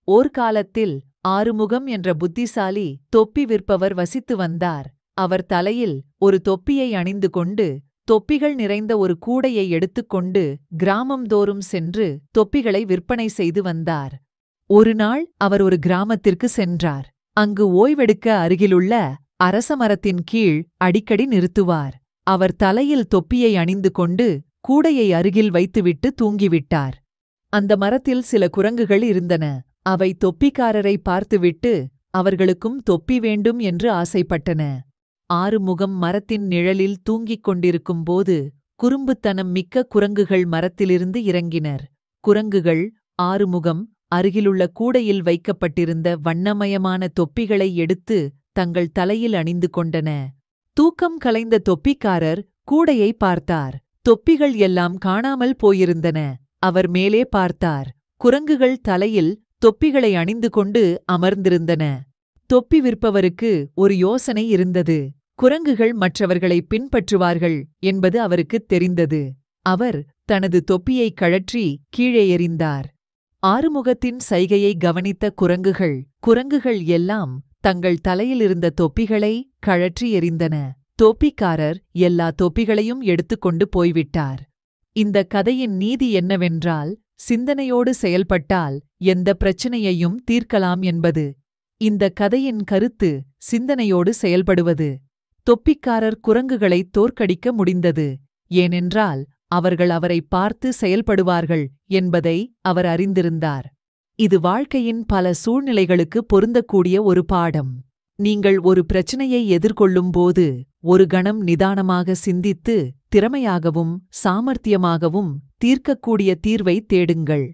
ஓர்காலத்தில் ஆறுமுகம் என்ற புத்திசாலி தொப்பி விற்பவர் வசித்து வந்தார். அவர் தலையில் ஒரு தொப்பியை அணிந்து கொண்டு தொப்பிகள் நிறைந்த ஒரு கூடையை எடுத்துக்கொண்டு கிராமம் தோறும் சென்று தொப்பிகளை விற்பனை செய்து வந்தார். ஒருநாள் அவர் ஒரு கிராமத்திற்கு சென்றார். அங்கு ஓய்வெடுக்க அருகிலுள்ள அரசமரத்தின் கீழ் அடிக்கடி நிறுத்துவார். அவர் தலையில் தொப்பியை அணிந்து கொண்டு கூடையை அருகில் வைத்துவிட்டு தூங்கிவிட்டார். அந்த மரத்தில் சில குரங்குகள் இருந்தன. அவை தொப்பிக்காரரை பார்த்துவிட்டு அவர்களுக்கும் தொப்பி வேண்டும் என்று ஆசைப்பட்டன. ஆறுமுகம் மரத்தின் நிழலில் தூங்கிக் கொண்டிருக்கும்போது குறும்புத்தனம் மிக்க குரங்குகள் மரத்திலிருந்து இறங்கினர். குரங்குகள் ஆறுமுகம் அருகிலுள்ள கூடையில் வைக்கப்பட்டிருந்த வண்ணமயமான தொப்பிகளை எடுத்து தங்கள் தலையில் அணிந்து கொண்டன. தூக்கம் கலைந்த தொப்பிக்காரர் கூடையை பார்த்தார். தொப்பிகள் எல்லாம் காணாமல் போயிருந்தன. அவர் மேலே பார்த்தார். குரங்குகள் தலையில் தொப்பிகளை அணிந்து கொண்டு அமர்ந்திருந்தன. தொப்பி விற்பவருக்கு ஒரு யோசனை இருந்தது. குரங்குகள் மற்றவர்களை பின்பற்றுவார்கள் என்பது அவருக்குத் தெரிந்தது. அவர் தனது தொப்பியை கழற்றி கீழே எறிந்தார். ஆறுமுகத்தின் சைகையை கவனித்த குரங்குகள் எல்லாம் தங்கள் தலையிலிருந்த தொப்பிகளை கழற்றி எறிந்தன. தொப்பிக்காரர் எல்லா தொப்பிகளையும் எடுத்துக்கொண்டு போய்விட்டார். இந்த கதையின் நீதி என்னவென்றால், சிந்தனையோடு செயல்பட்டால் எந்த பிரச்சனையையும் தீர்க்கலாம் என்பது. இந்த கதையின் கருத்து சிந்தனையோடு செயல்படுவது. தொப்பிக்காரர் குரங்குகளை தோற்கடிக்க முடிந்தது. ஏனென்றால் அவர்கள் அவரை பார்த்து செயல்படுவார்கள் என்பதை அவர் அறிந்திருந்தார். இது வாழ்க்கையின் பல சூழ்நிலைகளுக்கு பொருந்தக்கூடிய ஒரு பாடம். நீங்கள் ஒரு பிரச்சனையை எதிர்கொள்ளும்போது ஒரு கணம் நிதானமாக சிந்தித்து திறமையாகவும் சாமர்த்தியமாகவும் தீர்க்கக்கூடிய தீர்வை தேடுங்கள்.